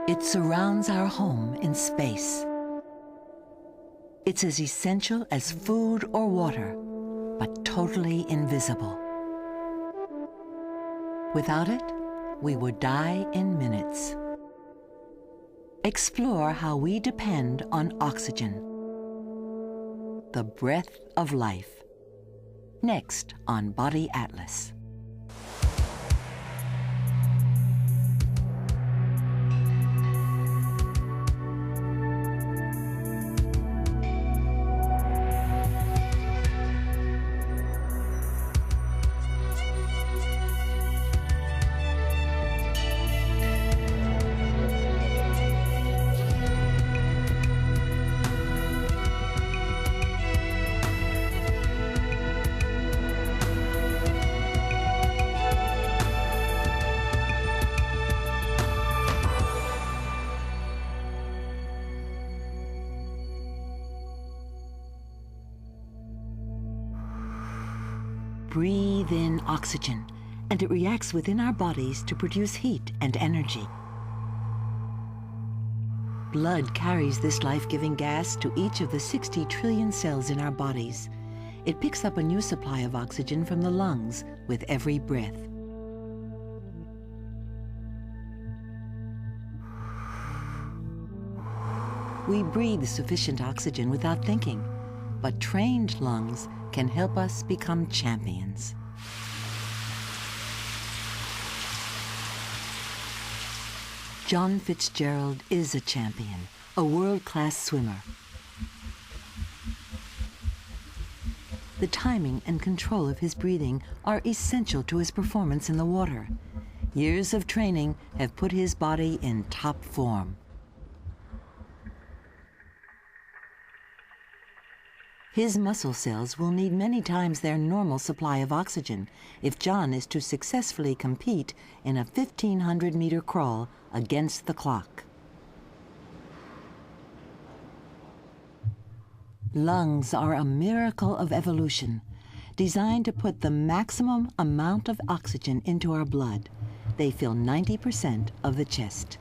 It surrounds our home in space. It's as essential as food or water, but totally invisible. Without it, we would die in minutes. Explore how we depend on oxygen, the breath of life. Next on Body Atlas. Breathe in oxygen, and it reacts within our bodies to produce heat and energy. Blood carries this life-giving gas to each of the 60 trillion cells in our bodies. It picks up a new supply of oxygen from the lungs with every breath. We breathe sufficient oxygen without thinking, but trained lungs can help us become champions. John Fitzgerald is a champion, a world-class swimmer. The timing and control of his breathing are essential to his performance in the water. Years of training have put his body in top form. His muscle cells will need many times their normal supply of oxygen if John is to successfully compete in a 1,500-meter crawl against the clock. Lungs are a miracle of evolution, designed to put the maximum amount of oxygen into our blood. They fill 90% of the chest.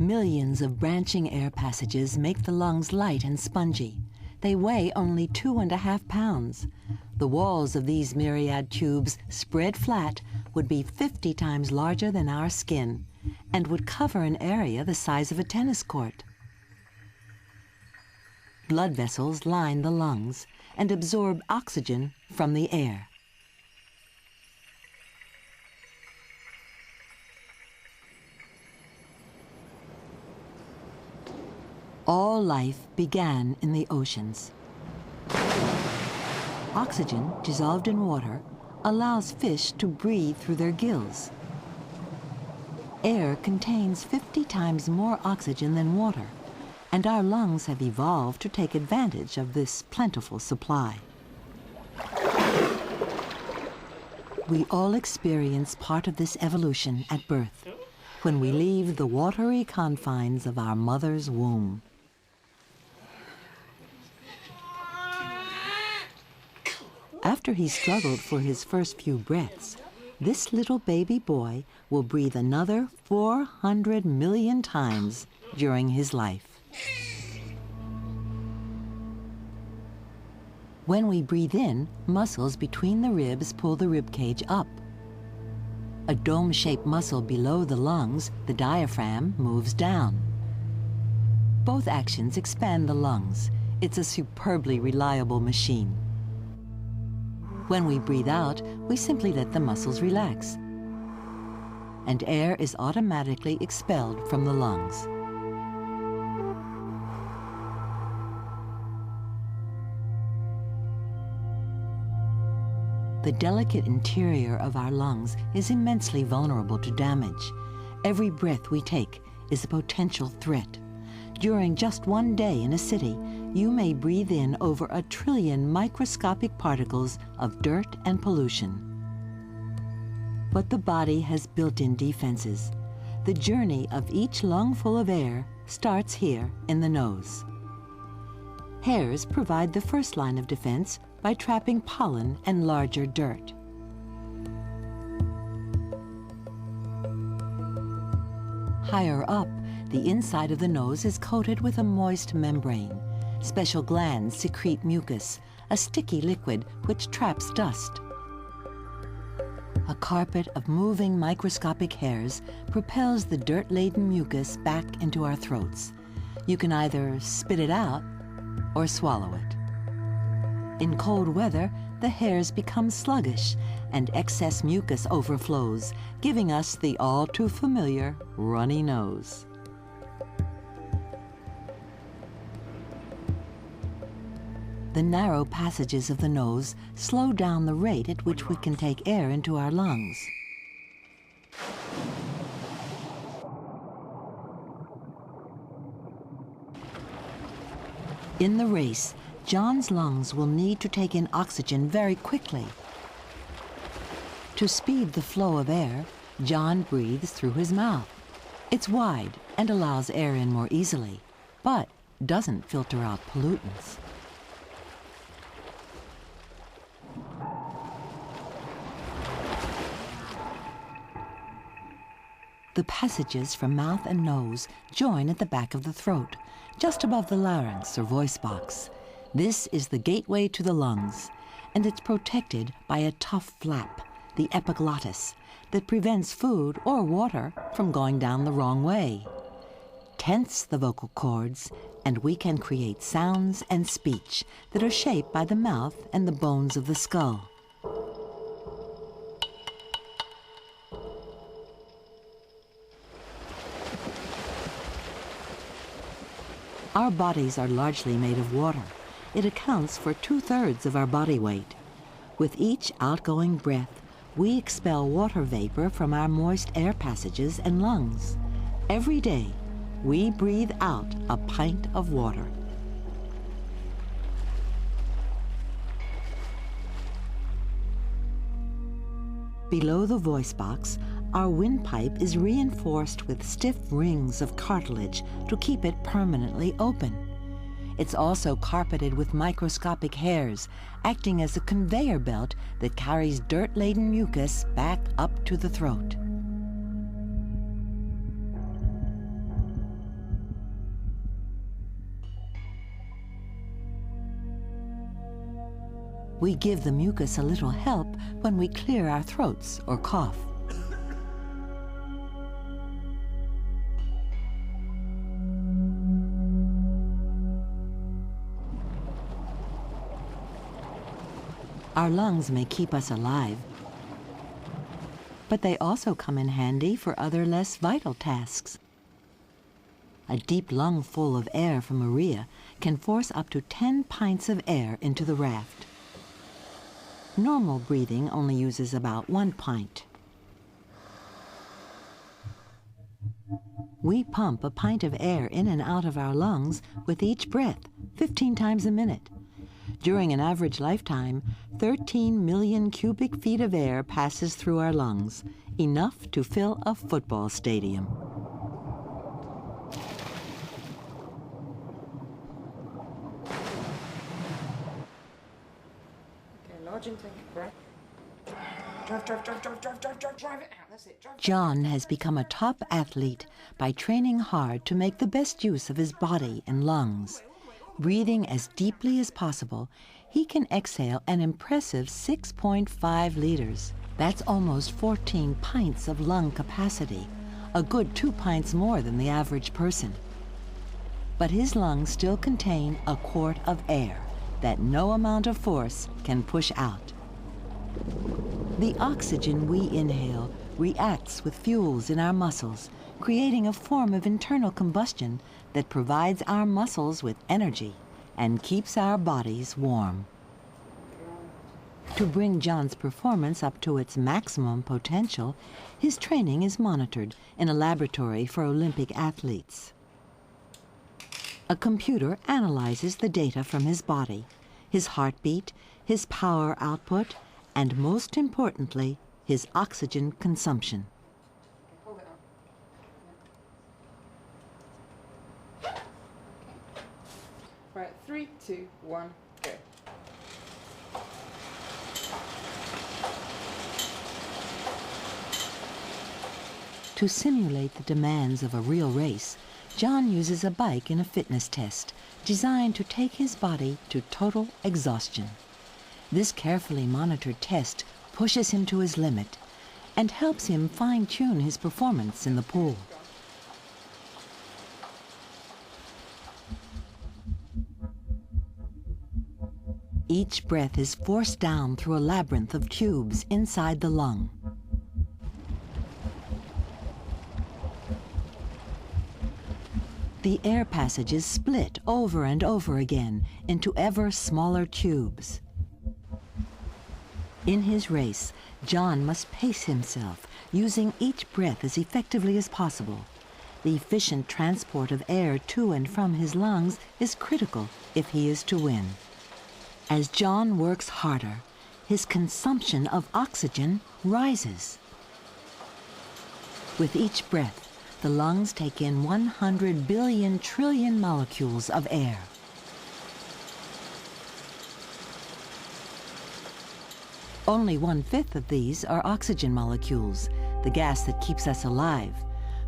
Millions of branching air passages make the lungs light and spongy. They weigh only 2.5 pounds. The walls of these myriad tubes, spread flat, would be 50 times larger than our skin and would cover an area the size of a tennis court. Blood vessels line the lungs and absorb oxygen from the air. All life began in the oceans. Oxygen, dissolved in water, allows fish to breathe through their gills. Air contains 50 times more oxygen than water, and our lungs have evolved to take advantage of this plentiful supply. We all experience part of this evolution at birth, when we leave the watery confines of our mother's womb. After he struggled for his first few breaths, this little baby boy will breathe another 400 million times during his life. When we breathe in, muscles between the ribs pull the rib cage up. A dome-shaped muscle below the lungs, the diaphragm, moves down. Both actions expand the lungs. It's a superbly reliable machine. When we breathe out, we simply let the muscles relax, and air is automatically expelled from the lungs. The delicate interior of our lungs is immensely vulnerable to damage. Every breath we take is a potential threat. During just one day in a city, you may breathe in over 1 trillion microscopic particles of dirt and pollution. But the body has built-in defenses. The journey of each lungful of air starts here in the nose. Hairs provide the first line of defense by trapping pollen and larger dirt. Higher up, the inside of the nose is coated with a moist membrane. Special glands secrete mucus, a sticky liquid which traps dust. A carpet of moving microscopic hairs propels the dirt-laden mucus back into our throats. You can either spit it out or swallow it. In cold weather, the hairs become sluggish and excess mucus overflows, giving us the all-too-familiar runny nose. The narrow passages of the nose slow down the rate at which we can take air into our lungs. In the race, John's lungs will need to take in oxygen very quickly. To speed the flow of air, John breathes through his mouth. It's wide and allows air in more easily, but doesn't filter out pollutants. The passages from mouth and nose join at the back of the throat, just above the larynx or voice box. This is the gateway to the lungs, and it's protected by a tough flap, the epiglottis, that prevents food or water from going down the wrong way. Tense the vocal cords, and we can create sounds and speech that are shaped by the mouth and the bones of the skull. Our bodies are largely made of water. It accounts for 2/3 of our body weight. With each outgoing breath, we expel water vapor from our moist air passages and lungs. Every day, we breathe out a pint of water. Below the voice box, our windpipe is reinforced with stiff rings of cartilage to keep it permanently open. It's also carpeted with microscopic hairs, acting as a conveyor belt that carries dirt-laden mucus back up to the throat. We give the mucus a little help when we clear our throats or cough. Our lungs may keep us alive, but they also come in handy for other less vital tasks. A deep lung full of air from urea can force up to 10 pints of air into the raft. Normal breathing only uses about 1 pint. We pump a pint of air in and out of our lungs with each breath, 15 times a minute. During an average lifetime, 13 million cubic feet of air passes through our lungs, enough to fill a football stadium. Okay, large intake breath. Drive it out. That's it. John has become a top athlete by training hard to make the best use of his body and lungs. Breathing as deeply as possible, he can exhale an impressive 6.5 liters. That's almost 14 pints of lung capacity, a good 2 pints more than the average person. But his lungs still contain a quart of air that no amount of force can push out. The oxygen we inhale reacts with fuels in our muscles, creating a form of internal combustion that provides our muscles with energy and keeps our bodies warm. To bring John's performance up to its maximum potential, his training is monitored in a laboratory for Olympic athletes. A computer analyzes the data from his body, his heartbeat, his power output, and most importantly, his oxygen consumption. Hold it on. Right, 3, 2, 1, go. To simulate the demands of a real race, John uses a bike in a fitness test designed to take his body to total exhaustion. This carefully monitored test pushes him to his limit and helps him fine-tune his performance in the pool. Each breath is forced down through a labyrinth of tubes inside the lung. The air passages split over and over again into ever smaller tubes. In his race, John must pace himself, using each breath as effectively as possible. The efficient transport of air to and from his lungs is critical if he is to win. As John works harder, his consumption of oxygen rises. With each breath, the lungs take in 100 billion trillion molecules of air. Only 1/5 of these are oxygen molecules, the gas that keeps us alive.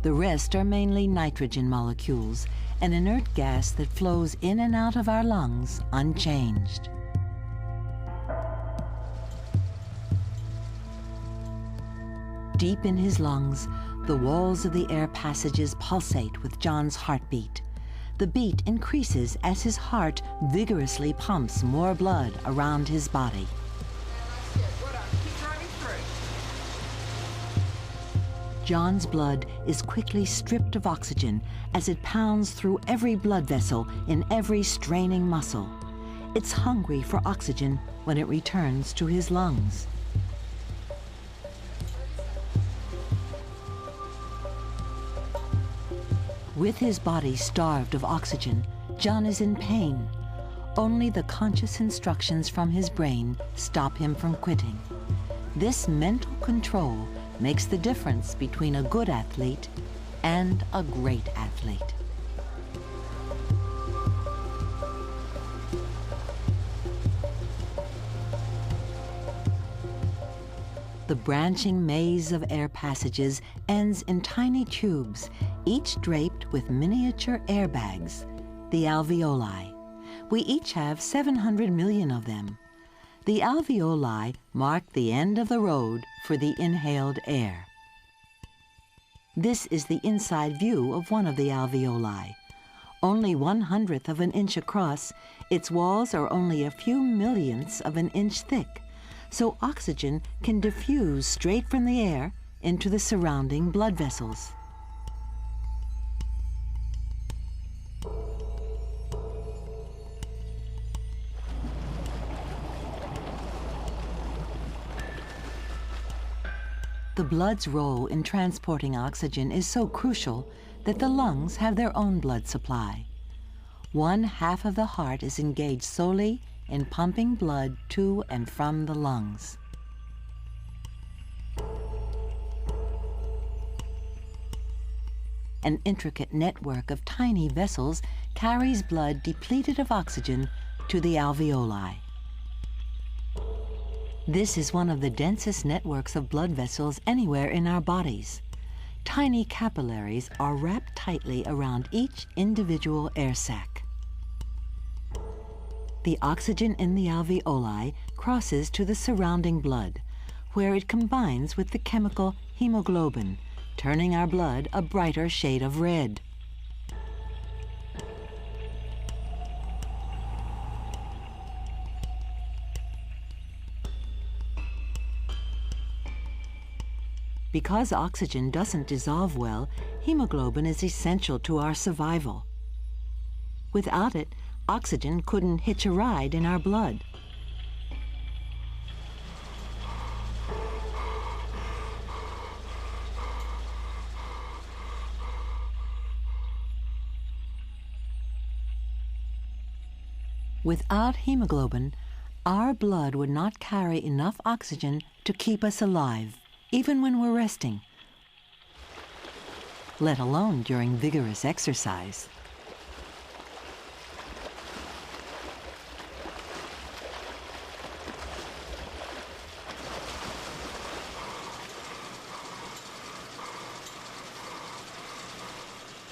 The rest are mainly nitrogen molecules, an inert gas that flows in and out of our lungs unchanged. Deep in his lungs, the walls of the air passages pulsate with John's heartbeat. The beat increases as his heart vigorously pumps more blood around his body. John's blood is quickly stripped of oxygen as it pounds through every blood vessel in every straining muscle. It's hungry for oxygen when it returns to his lungs. With his body starved of oxygen, John is in pain. Only the conscious instructions from his brain stop him from quitting. This mental control makes the difference between a good athlete and a great athlete. The branching maze of air passages ends in tiny tubes, each draped with miniature airbags, the alveoli. We each have 700 million of them. The alveoli mark the end of the road for the inhaled air. This is the inside view of one of the alveoli. Only 1/100th of an inch across, its walls are only a few millionths of an inch thick, so oxygen can diffuse straight from the air into the surrounding blood vessels. The blood's role in transporting oxygen is so crucial that the lungs have their own blood supply. 1/2 of the heart is engaged solely in pumping blood to and from the lungs. An intricate network of tiny vessels carries blood depleted of oxygen to the alveoli. This is one of the densest networks of blood vessels anywhere in our bodies. Tiny capillaries are wrapped tightly around each individual air sac. The oxygen in the alveoli crosses to the surrounding blood, where it combines with the chemical hemoglobin, turning our blood a brighter shade of red. Because oxygen doesn't dissolve well, hemoglobin is essential to our survival. Without it, oxygen couldn't hitch a ride in our blood. Without hemoglobin, our blood would not carry enough oxygen to keep us alive, even when we're resting, let alone during vigorous exercise.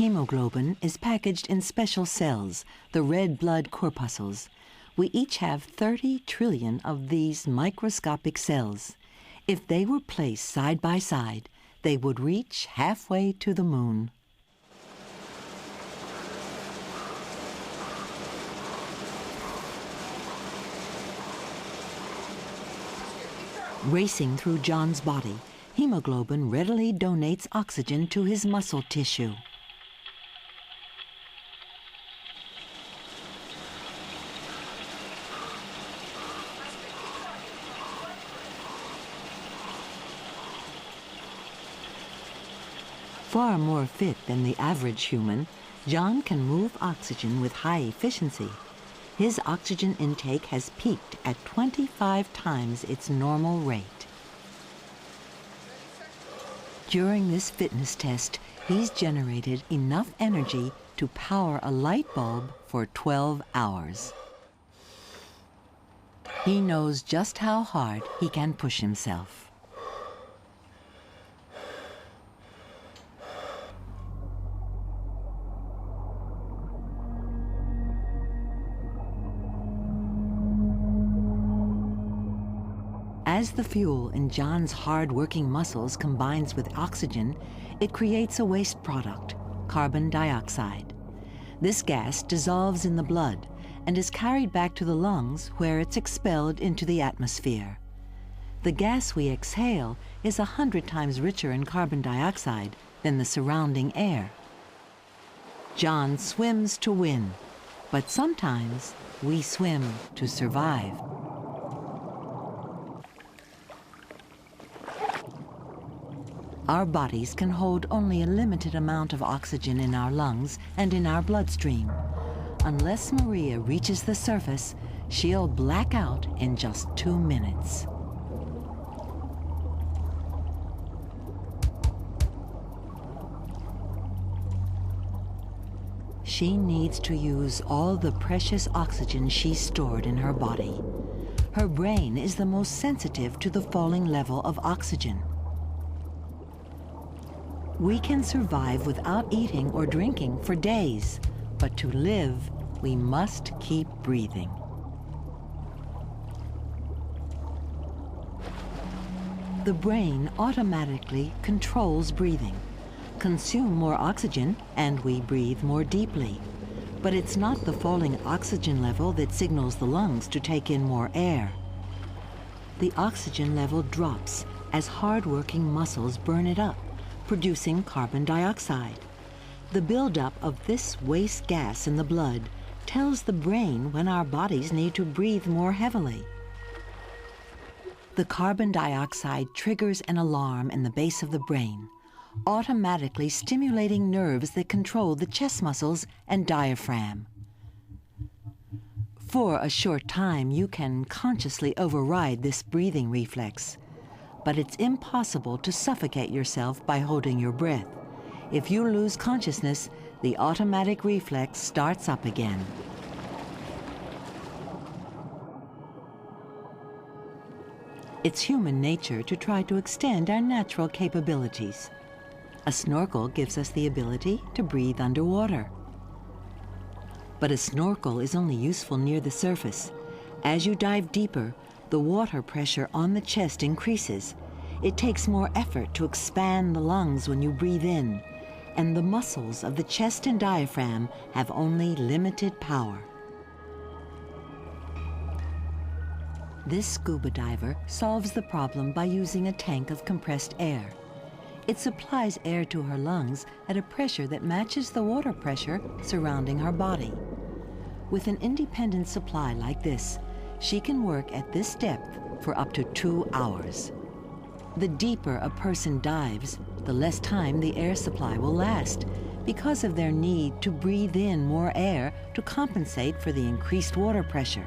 Hemoglobin is packaged in special cells, the red blood corpuscles. We each have 30 trillion of these microscopic cells. If they were placed side by side, they would reach halfway to the moon. Racing through John's body, hemoglobin readily donates oxygen to his muscle tissue. Far more fit than the average human, John can move oxygen with high efficiency. His oxygen intake has peaked at 25 times its normal rate. During this fitness test, he's generated enough energy to power a light bulb for 12 hours. He knows just how hard he can push himself. As the fuel in John's hard-working muscles combines with oxygen, it creates a waste product, carbon dioxide. This gas dissolves in the blood and is carried back to the lungs, where it's expelled into the atmosphere. The gas we exhale is 100 times richer in carbon dioxide than the surrounding air. John swims to win, but sometimes we swim to survive. Our bodies can hold only a limited amount of oxygen in our lungs and in our bloodstream. Unless Maria reaches the surface, she'll black out in just 2 minutes. She needs to use all the precious oxygen she's stored in her body. Her brain is the most sensitive to the falling level of oxygen. We can survive without eating or drinking for days, but to live, we must keep breathing. The brain automatically controls breathing. Consume more oxygen and we breathe more deeply. But it's not the falling oxygen level that signals the lungs to take in more air. The oxygen level drops as hard-working muscles burn it up, producing carbon dioxide. The buildup of this waste gas in the blood tells the brain when our bodies need to breathe more heavily. The carbon dioxide triggers an alarm in the base of the brain, automatically stimulating nerves that control the chest muscles and diaphragm. For a short time, you can consciously override this breathing reflex, but it's impossible to suffocate yourself by holding your breath. If you lose consciousness, the automatic reflex starts up again. It's human nature to try to extend our natural capabilities. A snorkel gives us the ability to breathe underwater. But a snorkel is only useful near the surface. As you dive deeper, the water pressure on the chest increases. It takes more effort to expand the lungs when you breathe in, and the muscles of the chest and diaphragm have only limited power. This scuba diver solves the problem by using a tank of compressed air. It supplies air to her lungs at a pressure that matches the water pressure surrounding her body. With an independent supply like this, she can work at this depth for up to 2 hours. The deeper a person dives, the less time the air supply will last, because of their need to breathe in more air to compensate for the increased water pressure.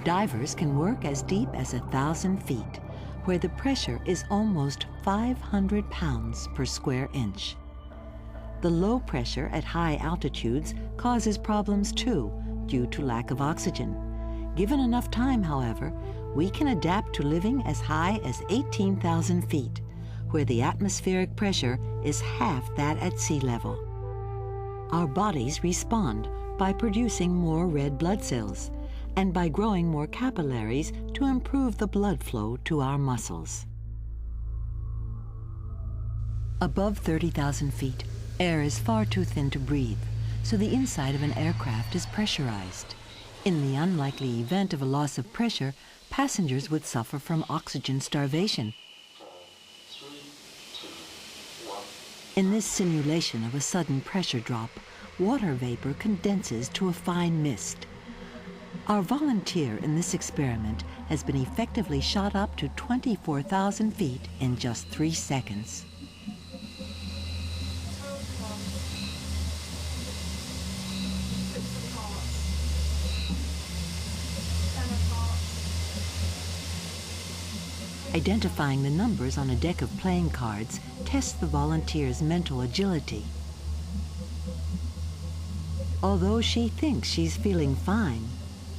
Divers can work as deep as 1,000 feet, where the pressure is almost 500 pounds per square inch. The low pressure at high altitudes causes problems too, due to lack of oxygen. Given enough time, however, we can adapt to living as high as 18,000 feet, where the atmospheric pressure is half that at sea level. Our bodies respond by producing more red blood cells and by growing more capillaries to improve the blood flow to our muscles. Above 30,000 feet, air is far too thin to breathe, so the inside of an aircraft is pressurized. In the unlikely event of a loss of pressure, passengers would suffer from oxygen starvation. In this simulation of a sudden pressure drop, water vapor condenses to a fine mist. Our volunteer in this experiment has been effectively shot up to 24,000 feet in just 3 seconds. Identifying the numbers on a deck of playing cards tests the volunteer's mental agility. Although she thinks she's feeling fine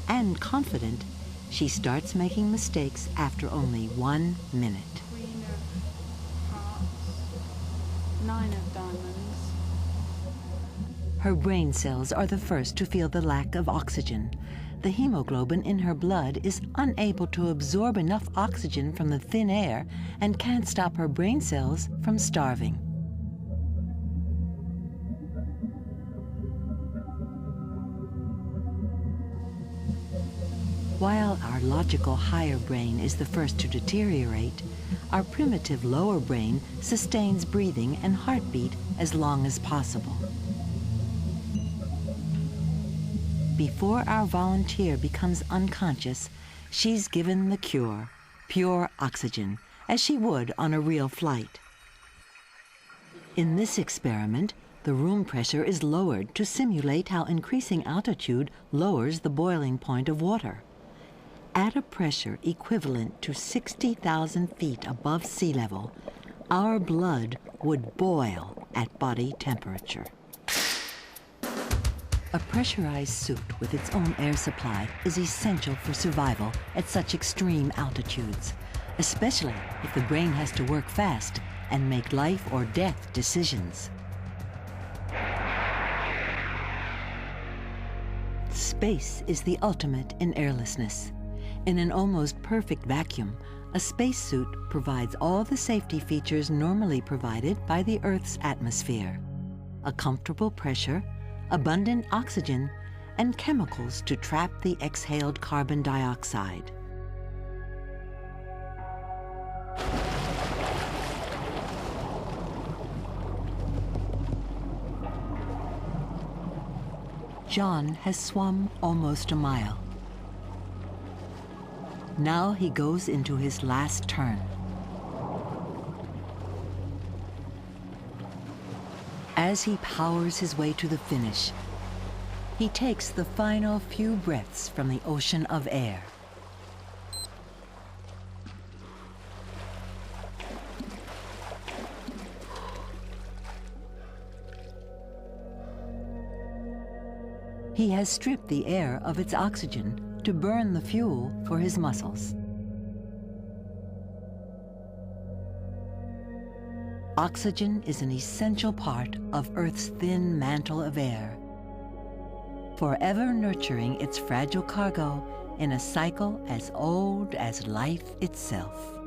and confident, she starts making mistakes after only 1 minute. Queen of hearts, 9 of diamonds. Her brain cells are the first to feel the lack of oxygen. The hemoglobin in her blood is unable to absorb enough oxygen from the thin air and can't stop her brain cells from starving. While our logical higher brain is the first to deteriorate, our primitive lower brain sustains breathing and heartbeat as long as possible. Before our volunteer becomes unconscious, she's given the cure, pure oxygen, as she would on a real flight. In this experiment, the room pressure is lowered to simulate how increasing altitude lowers the boiling point of water. At a pressure equivalent to 60,000 feet above sea level, our blood would boil at body temperature. A pressurized suit with its own air supply is essential for survival at such extreme altitudes, especially if the brain has to work fast and make life or death decisions. Space is the ultimate in airlessness. In an almost perfect vacuum, a spacesuit provides all the safety features normally provided by the Earth's atmosphere: a comfortable pressure, abundant oxygen, and chemicals to trap the exhaled carbon dioxide. John has swum almost a mile. Now he goes into his last turn. As he powers his way to the finish, he takes the final few breaths from the ocean of air. He has stripped the air of its oxygen to burn the fuel for his muscles. Oxygen is an essential part of Earth's thin mantle of air, forever nurturing its fragile cargo in a cycle as old as life itself.